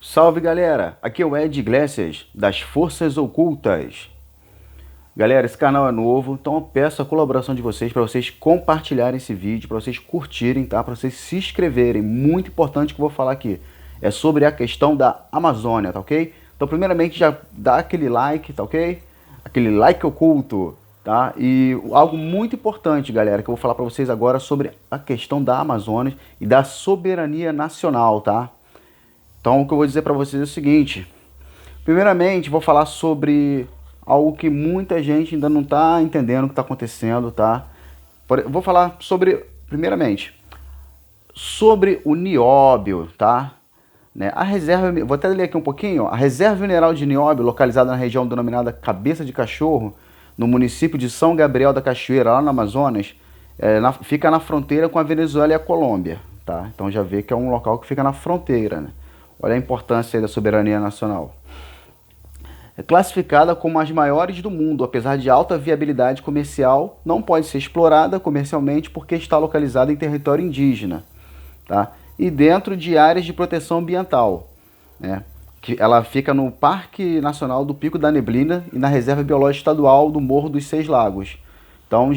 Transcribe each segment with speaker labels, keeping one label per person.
Speaker 1: Salve galera, aqui é o Ed Iglesias das Forças Ocultas. Galera, esse canal é novo, então eu peço a colaboração de vocês para vocês compartilharem esse vídeo, para vocês curtirem, tá? Para vocês se inscreverem. Muito importante que eu vou falar aqui é sobre a questão da Amazônia, tá ok? Então, primeiramente, já dá aquele like, tá ok? Aquele like oculto, tá? E algo muito importante, galera, que eu vou falar para vocês agora sobre a questão da Amazônia e da soberania nacional, tá? Então, o que eu vou dizer para vocês é o seguinte. Primeiramente, vou falar sobre algo que muita gente ainda não está entendendo o que está acontecendo, tá? Vou falar sobre, primeiramente, sobre o nióbio, tá? Né? A reserva, vou até ler aqui um pouquinho. A reserva mineral de nióbio, localizada na região denominada Cabeça de Cachorro, no município de São Gabriel da Cachoeira, lá no Amazonas, fica na fronteira com a Venezuela e a Colômbia, tá? Então já vê que é um local que fica na fronteira, né? Olha a importância aí da soberania nacional. É classificada como as maiores do mundo, apesar de alta viabilidade comercial, não pode ser explorada comercialmente porque está localizada em território indígena, tá? E dentro de áreas de proteção ambiental, né? Que ela fica no Parque Nacional do Pico da Neblina e na Reserva Biológica Estadual do Morro dos Seis Lagos. Então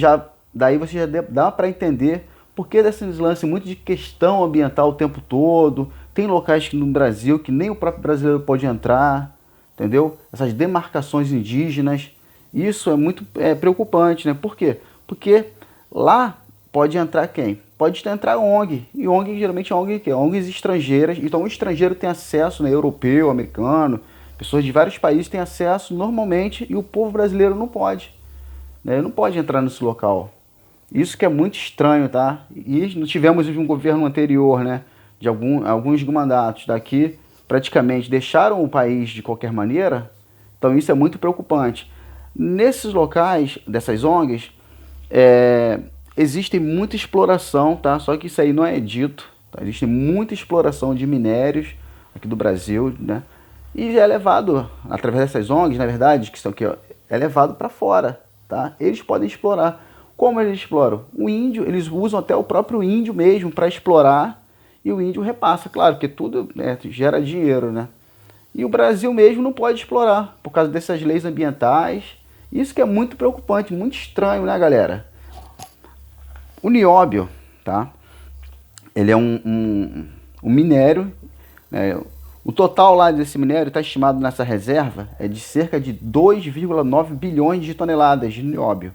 Speaker 1: daí você já dá para entender por que desses lances muito de questão ambiental o tempo todo. Tem locais no Brasil que nem o próprio brasileiro pode entrar, entendeu? Essas demarcações indígenas, isso é muito preocupante, né? Por quê? Porque lá pode entrar quem? Pode entrar ONG, e ONG geralmente é ONG que é ONGs estrangeiras, então o estrangeiro tem acesso, né? Europeu, americano, pessoas de vários países têm acesso normalmente e o povo brasileiro não pode, né? Não pode entrar nesse local. Isso que é muito estranho, tá? E nós tivemos um governo anterior, né? De alguns mandatos daqui, praticamente deixaram o país de qualquer maneira. Então isso é muito preocupante. Nesses locais, dessas ONGs, existe muita exploração, tá? Só que isso aí não é dito, tá? Existe muita exploração de minérios aqui do Brasil, né? E é levado, através dessas ONGs, na verdade, que são aqui, ó, é levado para fora, tá? Eles podem explorar. Como eles exploram? O índio, eles usam até o próprio índio mesmo para explorar e o índio repassa, claro, que tudo, né, gera dinheiro, né? E o Brasil mesmo não pode explorar por causa dessas leis ambientais. Isso que é muito preocupante, muito estranho, né, galera? O nióbio, tá? Ele é um minério, né? O total lá desse minério está estimado nessa reserva é de cerca de 2,9 bilhões de toneladas de nióbio.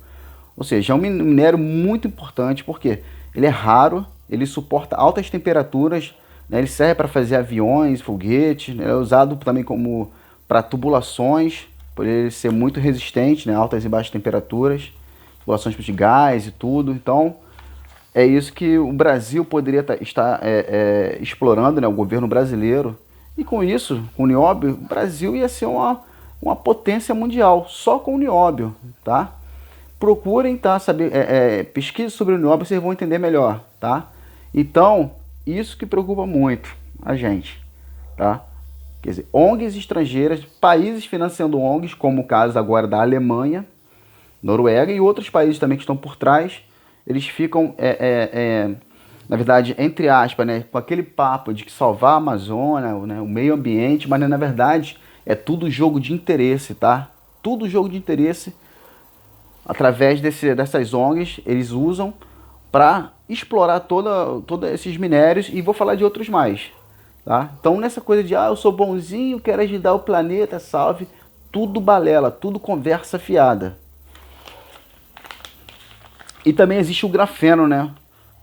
Speaker 1: Ou seja, é um minério muito importante porque ele é raro, ele suporta altas temperaturas, né? Ele serve para fazer aviões, foguetes, né? Ele é usado também como para tubulações, por ele ser muito resistente, né? Altas e baixas temperaturas, tubulações de gás e tudo. Então, é isso que o Brasil poderia estar explorando, né? O governo brasileiro. E com isso, com o nióbio, o Brasil ia ser uma potência mundial, só com o nióbio, tá? Procurem, tá, saber, pesquise sobre o nióbio, vocês vão entender melhor, tá? Então, isso que preocupa muito a gente, tá? Quer dizer, ONGs estrangeiras, países financiando ONGs, como o caso agora da Alemanha, Noruega e outros países também que estão por trás, eles ficam, na verdade, entre aspas, né, com aquele papo de que salvar a Amazônia, né, o meio ambiente, mas na verdade é tudo jogo de interesse, tá? Tudo jogo de interesse. Através dessas ONGs, eles usam para explorar todos esses minérios e vou falar de outros mais. Tá? Então nessa coisa de, eu sou bonzinho, quero ajudar o planeta, salve, tudo balela, tudo conversa fiada. E também existe o grafeno, né?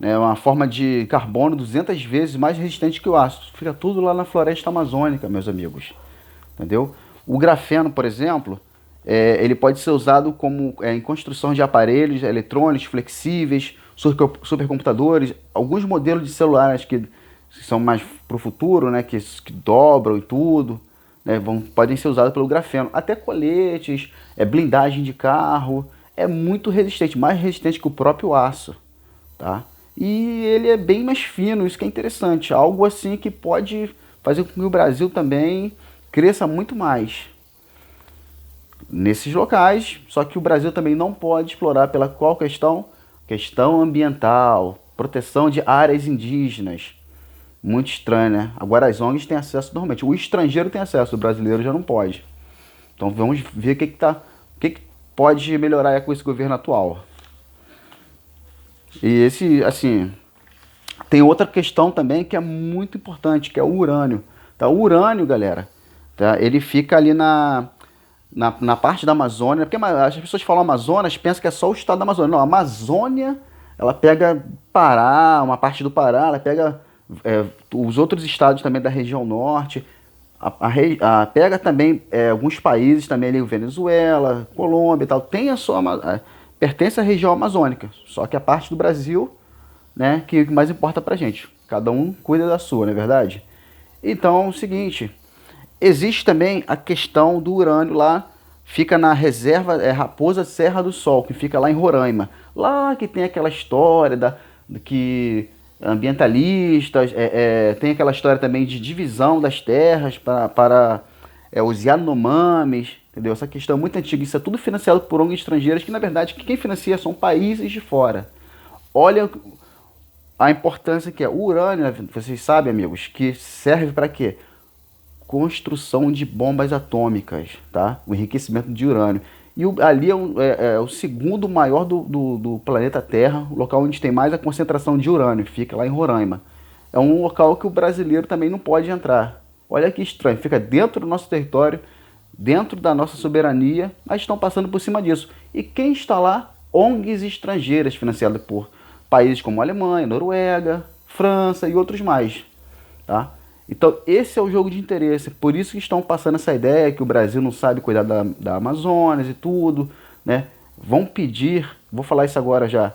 Speaker 1: É uma forma de carbono 200 vezes mais resistente que o ácido. Fica tudo lá na floresta amazônica, meus amigos. Entendeu? O grafeno, por exemplo, ele pode ser usado como em construção de aparelhos eletrônicos flexíveis, supercomputadores, alguns modelos de celulares que são mais para o futuro, né, que dobram e tudo, né, podem ser usados pelo grafeno. Até coletes, blindagem de carro, é muito resistente, mais resistente que o próprio aço, tá? E ele é bem mais fino, isso que é interessante, algo assim que pode fazer com que o Brasil também cresça muito mais nesses locais, só que o Brasil também não pode explorar pela qual questão? Questão ambiental, proteção de áreas indígenas. Muito estranho, né? Agora as ONGs têm acesso normalmente. O estrangeiro tem acesso, o brasileiro já não pode. Então vamos ver o que pode melhorar com esse governo atual. E esse, assim, tem outra questão também que é muito importante, que é o urânio. Tá? O urânio, galera, tá? Ele fica ali na parte da Amazônia, porque as pessoas falam Amazonas, pensam que é só o estado da Amazônia. Não, a Amazônia, ela pega Pará, uma parte do Pará, ela pega os outros estados também da região norte, pega também alguns países também ali, Venezuela, Colômbia e tal, tem a sua, pertence à região amazônica, só que a parte do Brasil, né, que mais importa pra gente. Cada um cuida da sua, não é verdade? Então, é o seguinte, existe também a questão do urânio lá, fica na reserva Raposa Serra do Sol, que fica lá em Roraima. Lá que tem aquela história que ambientalistas, tem aquela história também de divisão das terras para os Yanomamis, entendeu? Essa questão é muito antiga, isso é tudo financiado por ONGs estrangeiras, que na verdade quem financia são países de fora. Olha a importância que é. O urânio, vocês sabem, amigos, que serve para quê? Construção de bombas atômicas, tá? O enriquecimento de urânio. E ali é o segundo maior do planeta Terra, o local onde tem mais a concentração de urânio, fica lá em Roraima. É um local que o brasileiro também não pode entrar. Olha que estranho, fica dentro do nosso território, dentro da nossa soberania, mas estão passando por cima disso. E quem está lá? ONGs estrangeiras financiadas por países como Alemanha, Noruega, França e outros mais, tá? Então esse é o jogo de interesse, por isso que estão passando essa ideia que o Brasil não sabe cuidar da Amazonas e tudo, né? Vão pedir, vou falar isso agora já,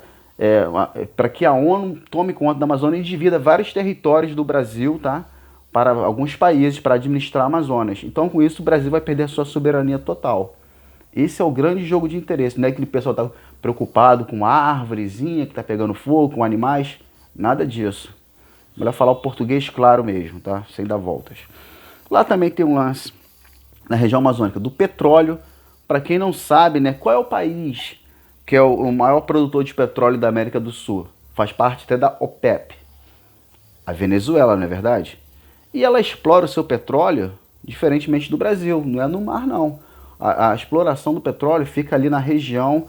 Speaker 1: para que a ONU tome conta da Amazônia e divida vários territórios do Brasil, tá? Para alguns países para administrar a Amazonas. Então com isso o Brasil vai perder a sua soberania total. Esse é o grande jogo de interesse, não é aquele pessoal tá preocupado com a árvorezinha que tá pegando fogo, com animais, nada disso. Melhor falar o português claro mesmo, tá? Sem dar voltas. Lá também tem um lance, na região amazônica, do petróleo. Para quem não sabe, né, qual é o país que é o maior produtor de petróleo da América do Sul? Faz parte até da OPEP. A Venezuela, não é verdade? E ela explora o seu petróleo diferentemente do Brasil, não é no mar não. A exploração do petróleo fica ali na região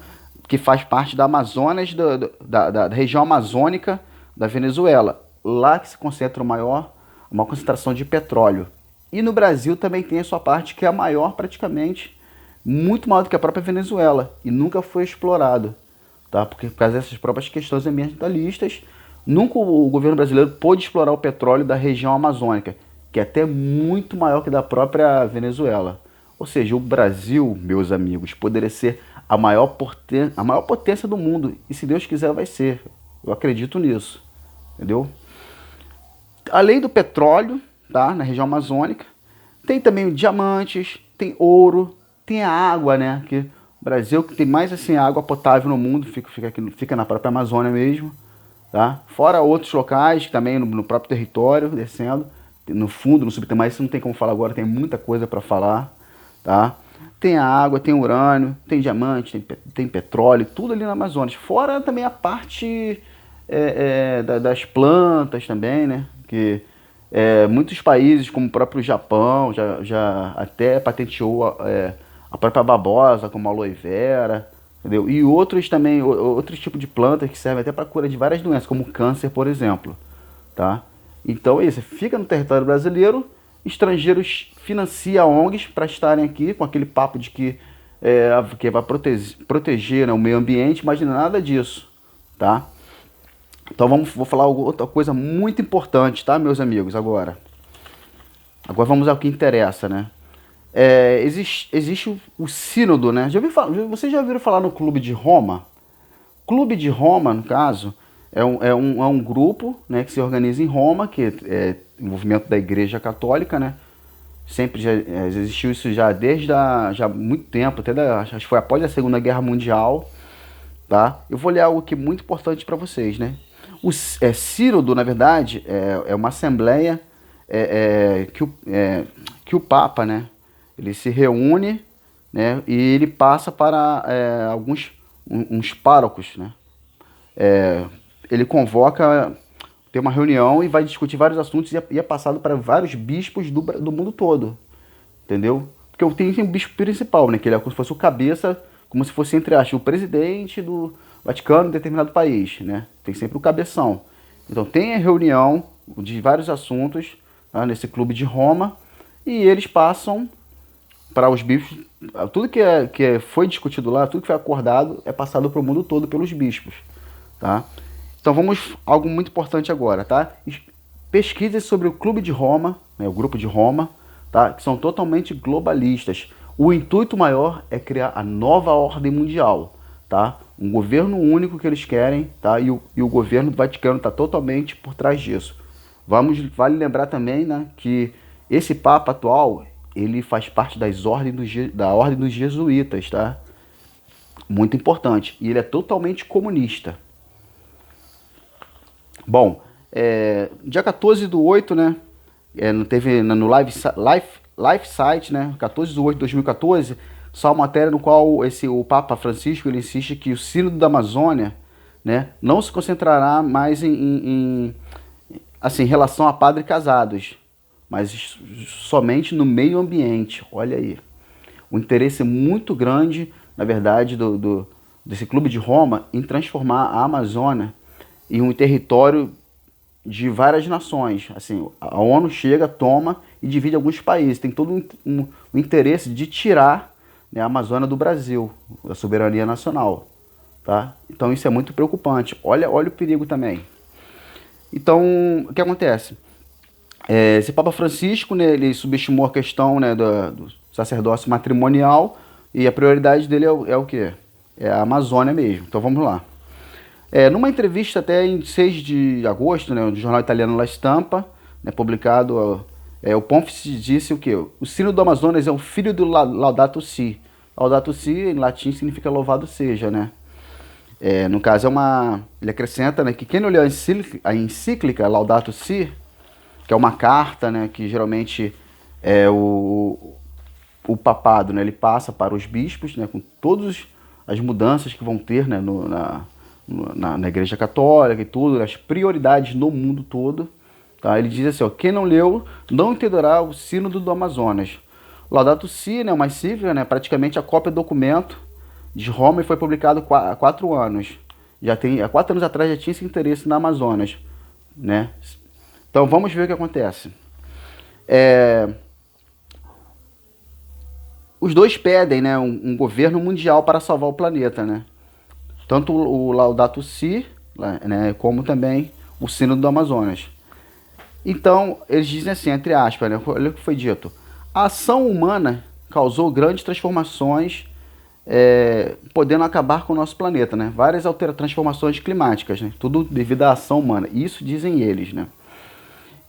Speaker 1: que faz parte da Amazonas, da região amazônica da Venezuela. Lá que se concentra uma concentração de petróleo. E no Brasil também tem a sua parte, que é a maior praticamente, muito maior do que a própria Venezuela. E nunca foi explorado, tá? Porque por causa dessas próprias questões ambientalistas, nunca o governo brasileiro pôde explorar o petróleo da região amazônica, que é até muito maior que da própria Venezuela. Ou seja, o Brasil, meus amigos, poderia ser a maior potência do mundo. E se Deus quiser, vai ser. Eu acredito nisso. Entendeu? Além do petróleo, tá, na região amazônica, tem também diamantes, tem ouro, tem a água, né? Que o Brasil que tem mais assim água potável no mundo, fica na própria Amazônia mesmo, tá? Fora outros locais também no próprio território, descendo, no fundo, no subterrâneo, mas isso não tem como falar agora, tem muita coisa para falar, tá? Tem a água, tem urânio, tem diamante, tem petróleo, tudo ali na Amazônia. Fora também a parte das plantas também, né? Que muitos países, como o próprio Japão, já até patenteou a própria babosa, como a aloe vera, entendeu? E outros também, outros tipos de plantas que servem até para cura de várias doenças, como câncer, por exemplo, tá? Então é isso, fica no território brasileiro, estrangeiros financiam ONGs para estarem aqui com aquele papo de que vai proteger, né, o meio ambiente, mas não é nada disso, tá? Então vou falar outra coisa muito importante, tá, meus amigos, agora. Agora vamos ao que interessa, né? Existe o sínodo, né? Vocês já ouviram falar no Clube de Roma? Clube de Roma, no caso, é um grupo, né, que se organiza em Roma, que é o movimento da Igreja Católica, né? Sempre já existiu isso já desde já há muito tempo, acho que foi após a Segunda Guerra Mundial, tá? Eu vou ler algo aqui muito importante para vocês, né? O sínodo, na verdade, é uma assembleia que o Papa, né, ele se reúne, né, e ele passa para uns párocos, né? Ele convoca ter uma reunião e vai discutir vários assuntos e é passado para vários bispos do mundo todo, entendeu? Porque tem um bispo principal, né, que ele é como se fosse o cabeça, como se fosse, entre aspas, o presidente do Vaticano em determinado país, né? Tem sempre o cabeção. Então tem a reunião de vários assuntos, tá, nesse clube de Roma, e eles passam para os bispos, tudo que foi discutido lá, tudo que foi acordado é passado para o mundo todo pelos bispos, tá? Então vamos algo muito importante agora, tá? Pesquisas sobre o Clube de Roma, né, o Grupo de Roma, tá? Que são totalmente globalistas. O intuito maior é criar a nova ordem mundial, tá? Um governo único que eles querem, tá? E o governo do Vaticano está totalmente por trás disso. Vale lembrar também, né, que esse Papa atual, ele faz parte da ordem dos jesuítas, tá? Muito importante. E ele é totalmente comunista. Bom, dia 14/8, né? Teve no Life Site, né? 14/8/2014, só uma matéria no qual o Papa Francisco ele insiste que o Sínodo da Amazônia, né, não se concentrará mais assim, em relação a padres casados, mas somente no meio ambiente. Olha aí. Um interesse muito grande, na verdade, desse Clube de Roma em transformar a Amazônia em um território de várias nações. Assim, a ONU chega, toma e divide alguns países. Tem todo um interesse de tirar, né, a Amazônia do Brasil, da soberania nacional. Tá? Então isso é muito preocupante. Olha o perigo também. Então, o que acontece? Esse Papa Francisco, né, ele subestimou a questão, né, do sacerdócio matrimonial e a prioridade dele é o quê? É a Amazônia mesmo. Então vamos lá. Numa entrevista até em 6 de agosto, né, do jornal italiano La Stampa, né, publicado, o Pontífice disse o quê? O Sínodo do Amazonas é o filho do Laudato Si. Laudato Si, em latim, significa louvado seja, né? No caso, ele acrescenta, né, que quem não leu a encíclica Laudato Si, que é uma carta, né, que geralmente o papado, né, ele passa para os bispos, né, com todas as mudanças que vão ter, né, na Igreja Católica e tudo, as prioridades no mundo todo. Tá? Ele diz assim, ó, quem não leu não entenderá o Sínodo do Amazonas. O Laudato Si, né, uma encíclica, né, praticamente a cópia do documento de Roma e foi publicado há 4 anos. Há 4 anos atrás já tinha esse interesse na Amazonas, né? Então vamos ver o que acontece. Os dois pedem, né, um governo mundial para salvar o planeta, né? Tanto o Laudato Si, né, como também o Sínodo do Amazonas. Então, eles dizem assim, entre aspas, né, olha o que foi dito. A ação humana causou grandes transformações, podendo acabar com o nosso planeta, né? Várias transformações climáticas, né? Tudo devido à ação humana. Isso dizem eles, né?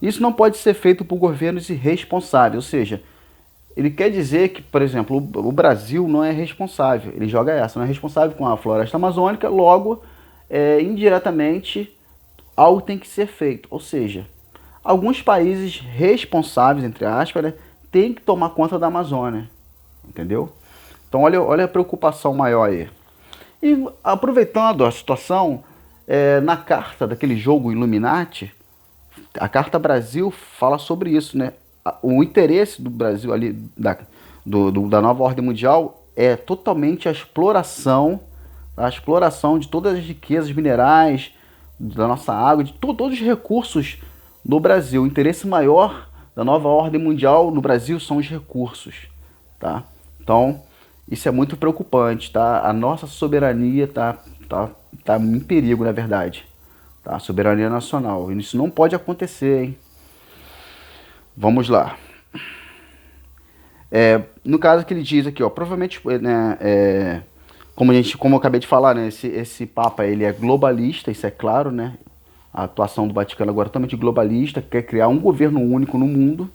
Speaker 1: Isso não pode ser feito por governos irresponsáveis, ou seja, ele quer dizer que, por exemplo, o Brasil não é responsável, ele joga essa, não é responsável com a floresta amazônica, logo, indiretamente, algo tem que ser feito. Ou seja, alguns países responsáveis, entre aspas, né, têm que tomar conta da Amazônia, entendeu? Então olha a preocupação maior aí. E aproveitando a situação, na carta daquele jogo Illuminati, a Carta Brasil fala sobre isso, né? O interesse do Brasil ali, da nova ordem mundial, é totalmente a exploração de todas as riquezas minerais, da nossa água, de todos os recursos do Brasil. O interesse maior da nova ordem mundial no Brasil são os recursos, tá? Então, isso é muito preocupante, tá? A nossa soberania tá em perigo, na verdade. Tá? Soberania nacional. Isso não pode acontecer, hein? Vamos lá. No caso que ele diz aqui, ó, provavelmente, né, como eu acabei de falar, né, esse Papa ele é globalista, isso é claro, né? A atuação do Vaticano agora é totalmente globalista, quer criar um governo único no mundo,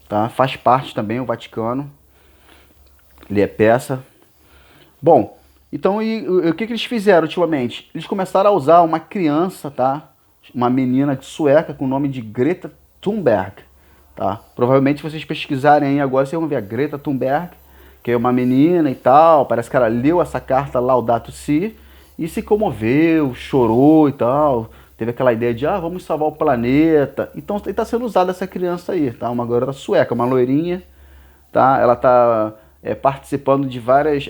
Speaker 1: tá? Faz parte também o Vaticano, ele é peça. Bom, então e o que eles fizeram ultimamente? Eles começaram a usar uma criança, tá? Uma menina de sueca com o nome de Greta Thunberg. Tá? Provavelmente se vocês pesquisarem aí agora, vocês vão ver a Greta Thunberg, que é uma menina e tal, parece que ela leu essa carta Laudato Si e se comoveu, chorou e tal. teve aquela ideia de, vamos salvar o planeta. Então está sendo usada essa criança aí, tá? Uma garota sueca, uma loirinha, tá? Ela está participando de várias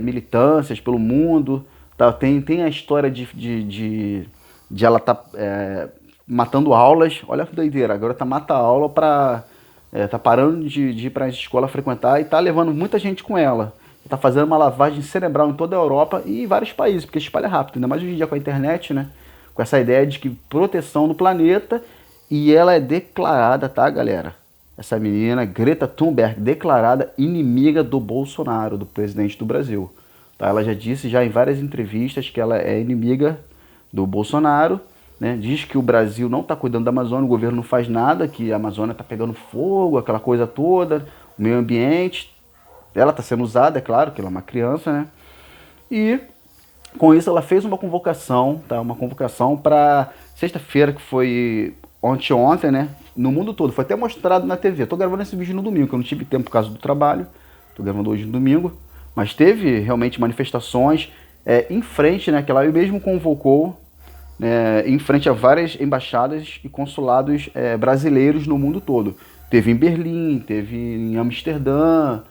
Speaker 1: militâncias pelo mundo, tá? Tem a história de ela tá matando aulas. Olha que doideira, a garota mata a aula para... tá parando de ir para a escola frequentar e tá levando muita gente com ela. Tá fazendo uma lavagem cerebral em toda a Europa e em vários países, porque espalha rápido, ainda mais hoje em dia com a internet, né? Com essa ideia de que proteção do planeta, e ela é declarada, tá, galera? Essa menina, Greta Thunberg, declarada inimiga do Bolsonaro, do presidente do Brasil. Tá? Ela já disse já em várias entrevistas que ela é inimiga do Bolsonaro, né? Diz que o Brasil não está cuidando da Amazônia, o governo não faz nada, que a Amazônia está pegando fogo, aquela coisa toda, o meio ambiente. Ela está sendo usada, é claro, que ela é uma criança, né? E com isso ela fez uma convocação, tá? Uma convocação para sexta-feira, que foi ontem, né? No mundo todo, foi até mostrado na TV. Tô gravando esse vídeo no domingo, que eu não tive tempo por causa do trabalho. Tô gravando hoje no domingo. Mas teve realmente manifestações em frente, né? Que ela mesmo convocou, em frente a várias embaixadas e consulados brasileiros no mundo todo. Teve em Berlim, teve em Amsterdã,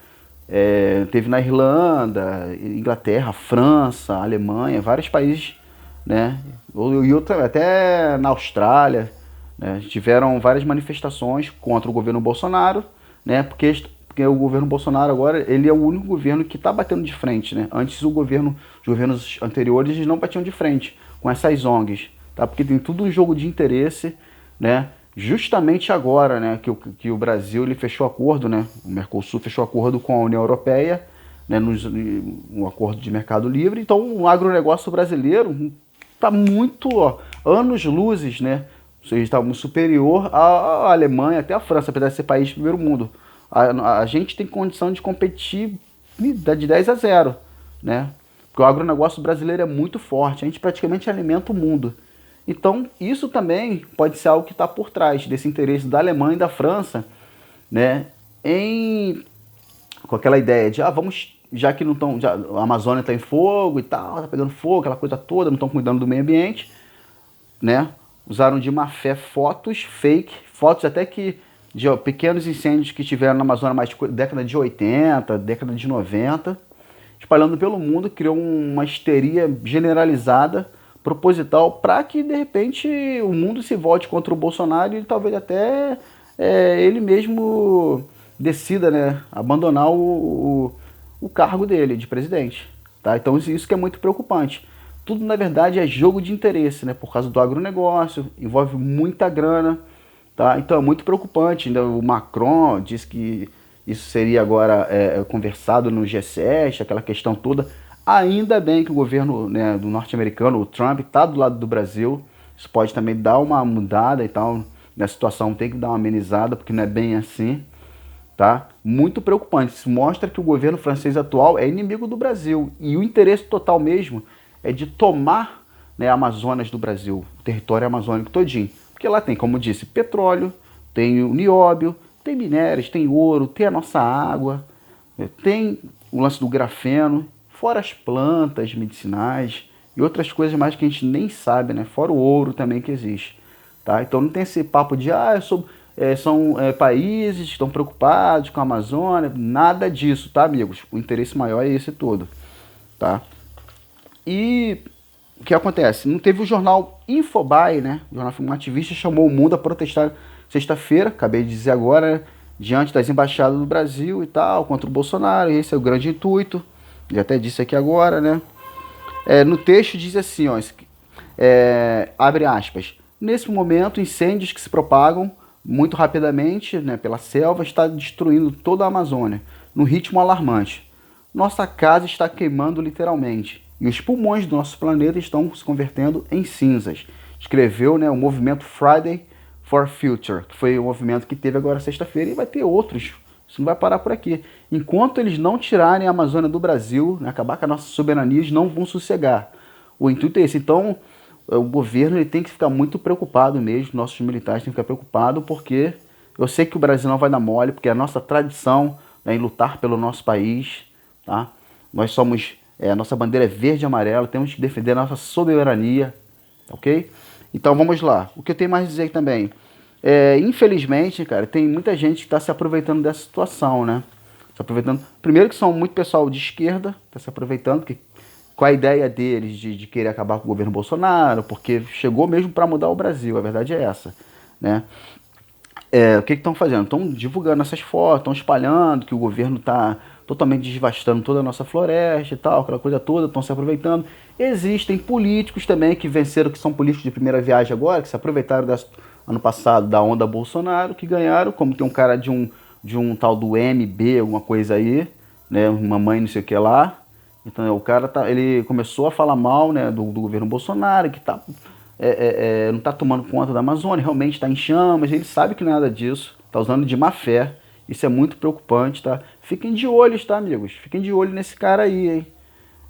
Speaker 1: teve na Irlanda, Inglaterra, França, Alemanha, vários países, né? E até na Austrália, né? Tiveram várias manifestações contra o governo Bolsonaro, né? Porque o governo Bolsonaro agora, ele é o único governo que está batendo de frente, né? Antes os governos anteriores, eles não batiam de frente com essas ONGs, tá? Porque tem tudo um jogo de interesse, né? Justamente agora, né, que o Brasil ele fechou acordo, né? O Mercosul fechou acordo com a União Europeia, né, um acordo de mercado livre. Então o agronegócio brasileiro está muito, anos-luzes, né? Ou seja, está superior à Alemanha, até à França, apesar de ser país de primeiro mundo. A gente tem condição de competir de 10-0, né? Porque o agronegócio brasileiro é muito forte, a gente praticamente alimenta o mundo. Então, isso também pode ser algo que está por trás desse interesse da Alemanha e da França, né, com aquela ideia de, vamos, já que não estão, a Amazônia está em fogo e tal, está pegando fogo, aquela coisa toda, não estão cuidando do meio ambiente, né, usaram de má fé fotos fake, fotos até que de pequenos incêndios que tiveram na Amazônia mais de década de 80, década de 90, espalhando pelo mundo, criou uma histeria generalizada, proposital, para que de repente o mundo se volte contra o Bolsonaro e talvez até ele mesmo decida, né, abandonar o cargo dele de presidente. Tá? Então isso que é muito preocupante. Tudo na verdade é jogo de interesse, né, por causa do agronegócio, envolve muita grana. Tá? Então é muito preocupante. Ainda o Macron disse que isso seria agora conversado no G7, aquela questão toda. Ainda bem que o governo, né, do norte-americano, o Trump, está do lado do Brasil. Isso pode também dar uma mudada e tal. Na situação tem que dar uma amenizada, porque não é bem assim. Tá? Muito preocupante. Isso mostra que o governo francês atual é inimigo do Brasil. E o interesse total mesmo é de tomar, né, a Amazonas do Brasil, o território amazônico todinho. Porque lá tem, como eu disse, petróleo, tem o nióbio, tem minérios, tem ouro, tem a nossa água, tem o lance do grafeno, fora as plantas medicinais e outras coisas mais que a gente nem sabe, né? Fora o ouro também que existe, tá? Então não tem esse papo de, são países que estão preocupados com a Amazônia, nada disso, tá, amigos? O interesse maior é esse todo, tá? E o que acontece? Não teve o jornal Infobae, né? O jornal um ativista chamou o mundo a protestar sexta-feira, acabei de dizer agora, né? Diante das embaixadas do Brasil e tal, contra o Bolsonaro. Esse é o grande intuito. Já até disse aqui agora, né? No texto diz assim, abre aspas, nesse momento, incêndios que se propagam muito rapidamente, né, pela selva, está destruindo toda a Amazônia, num ritmo alarmante. Nossa casa está queimando literalmente, e os pulmões do nosso planeta estão se convertendo em cinzas. Escreveu, né, o movimento Friday for Future, que foi o movimento que teve agora sexta-feira, e vai ter outros. Isso não vai parar por aqui. Enquanto eles não tirarem a Amazônia do Brasil, né, acabar com a nossa soberania, eles não vão sossegar. O intuito é esse. Então, o governo ele tem que ficar muito preocupado mesmo, nossos militares têm que ficar preocupados, porque eu sei que o Brasil não vai dar mole, porque é a nossa tradição, né, em lutar pelo nosso país. Tá? Nós somos, a nossa bandeira é verde e amarela, temos que defender a nossa soberania, ok? Então vamos lá. O que eu tenho mais a dizer também? Infelizmente, cara, tem muita gente que está se aproveitando dessa situação, né? Se aproveitando. Primeiro que são muito pessoal de esquerda, está se aproveitando, porque com a ideia deles de querer acabar com o governo Bolsonaro, porque chegou mesmo para mudar o Brasil, a verdade é essa, né? O que estão fazendo? Estão divulgando essas fotos, estão espalhando que o governo está totalmente devastando toda a nossa floresta e tal, aquela coisa toda, estão se aproveitando. Existem políticos também que venceram, que são políticos de primeira viagem agora, que se aproveitaram ano passado da onda Bolsonaro, que ganharam, como tem um cara de um tal do MB, alguma coisa aí, né, uma mãe não sei o que lá. Então o cara ele começou a falar mal, né, do governo Bolsonaro, que não está tomando conta da Amazônia, realmente está em chamas, ele sabe que não é nada disso, está usando de má fé, isso é muito preocupante, tá? Fiquem de olho, tá, amigos? Fiquem de olho nesse cara aí, hein?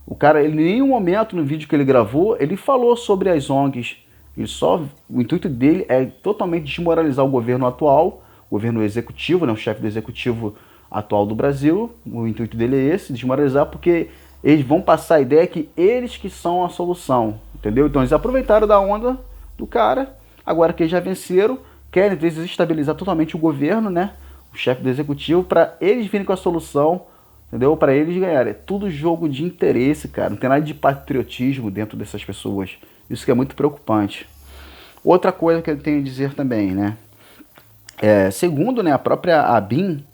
Speaker 1: O cara, ele, em nenhum momento no vídeo que ele gravou, ele falou sobre as ONGs, o intuito dele é totalmente desmoralizar o governo atual, o governo executivo, né, o chefe do executivo atual do Brasil, o intuito dele é esse, desmoralizar, porque eles vão passar a ideia que eles que são a solução, entendeu? Então eles aproveitaram da onda do cara, agora que eles já venceram, querem desestabilizar totalmente o governo, né? O chefe do executivo, para eles virem com a solução, entendeu? Para eles ganharem. É tudo jogo de interesse, cara. Não tem nada de patriotismo dentro dessas pessoas. Isso que é muito preocupante. Outra coisa que eu tenho a dizer também, né? Segundo, né, a própria ABIN,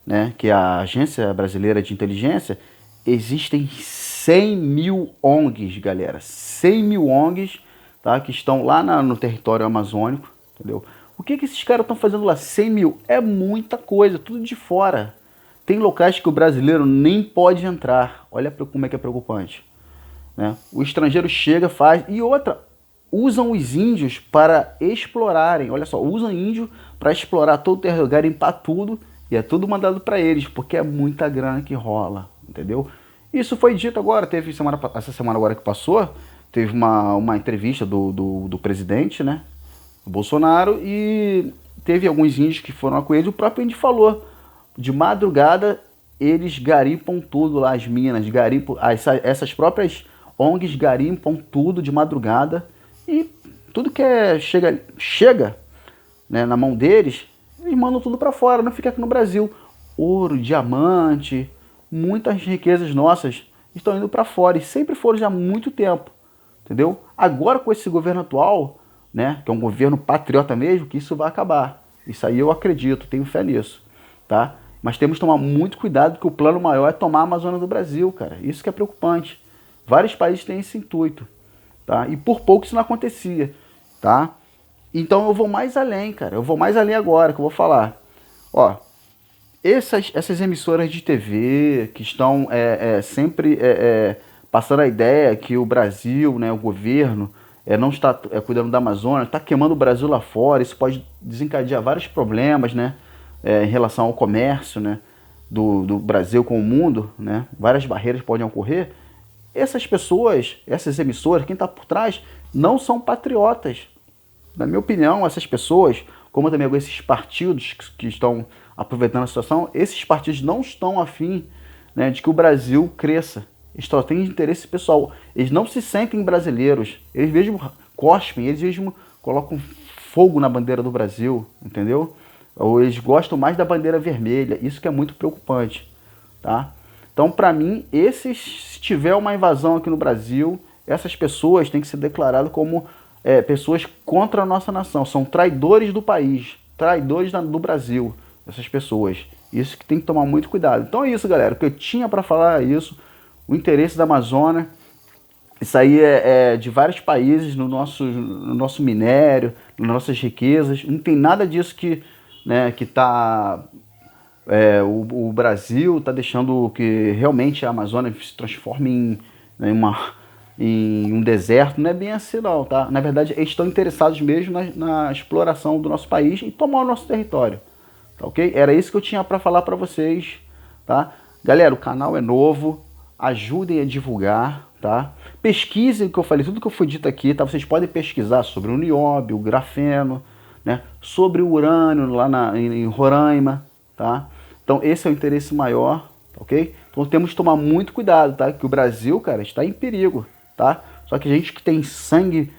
Speaker 1: né, que é a Agência Brasileira de Inteligência, existem 100 mil ONGs, galera. 100 mil ONGs, tá, que estão lá no território amazônico, entendeu? O que esses caras estão fazendo lá? 100 mil é muita coisa, tudo de fora. Tem locais que o brasileiro nem pode entrar. Olha como é que é preocupante, né? O estrangeiro chega, faz... E outra, usam os índios para explorarem. Olha só, usam índio para explorar todo o território, garimpar tudo. E é tudo mandado para eles, porque é muita grana que rola, entendeu? Isso foi dito agora, teve essa semana agora que passou, teve uma entrevista do presidente, né, do Bolsonaro, e teve alguns índios que foram lá com ele, o próprio índio falou, de madrugada eles garimpam tudo lá, as minas, garimpam, essas próprias ONGs garimpam tudo de madrugada, e tudo que chega, né, na mão deles, eles mandam tudo para fora, não fica aqui no Brasil. Ouro, diamante, muitas riquezas nossas estão indo para fora e sempre foram já há muito tempo, entendeu? Agora com esse governo atual, né, que é um governo patriota mesmo, que isso vai acabar. Isso aí eu acredito, tenho fé nisso, tá? Mas temos que tomar muito cuidado, que o plano maior é tomar a Amazônia do Brasil, cara. Isso que é preocupante. Vários países têm esse intuito, tá? E por pouco isso não acontecia, tá? Então eu vou mais além, cara. Eu vou mais além agora, que eu vou falar. Ó, essas emissoras de TV que estão sempre passando a ideia que o Brasil, né, o governo, não está cuidando da Amazônia, está queimando o Brasil lá fora, isso pode desencadear vários problemas, né, em relação ao comércio, né, do Brasil com o mundo, né, várias barreiras podem ocorrer. Essas pessoas, essas emissoras, quem está por trás, não são patriotas. Na minha opinião, essas pessoas, como também esses partidos que estão aproveitando a situação, esses partidos não estão afim, né, de que o Brasil cresça. Eles só têm interesse pessoal. Eles não se sentem brasileiros. Eles mesmo cospem, eles mesmo colocam fogo na bandeira do Brasil, entendeu? Ou eles gostam mais da bandeira vermelha. Isso que é muito preocupante, tá? Então, para mim, se tiver uma invasão aqui no Brasil, essas pessoas têm que ser declaradas como pessoas contra a nossa nação. São traidores do país, traidores do Brasil, essas pessoas. Isso que tem que tomar muito cuidado. Então é isso, galera. O que eu tinha para falar é isso. O interesse da Amazônia. Isso aí é de vários países no nosso minério, nas nossas riquezas. Não tem nada disso que tá... o Brasil está deixando que realmente a Amazônia se transforme em um deserto. Não é bem assim não, tá? Na verdade, eles estão interessados mesmo na exploração do nosso país e tomar o nosso território, tá ok? Era isso que eu tinha para falar para vocês, tá? Galera, o canal é novo, ajudem a divulgar, tá? Pesquisem o que eu falei, tudo que eu fui dito aqui, tá? Vocês podem pesquisar sobre o nióbio, o grafeno, né? Sobre o urânio lá em Roraima, tá? Então esse é o interesse maior, tá ok? Então temos que tomar muito cuidado, tá? Que o Brasil, cara, está em perigo, tá? Só que a gente que tem sangue,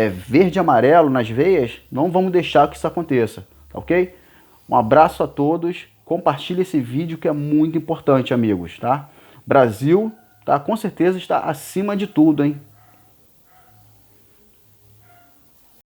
Speaker 1: verde e amarelo nas veias, não vamos deixar que isso aconteça, tá ok? Um abraço a todos, compartilhe esse vídeo que é muito importante, amigos, tá? Brasil, tá, com certeza está acima de tudo, hein?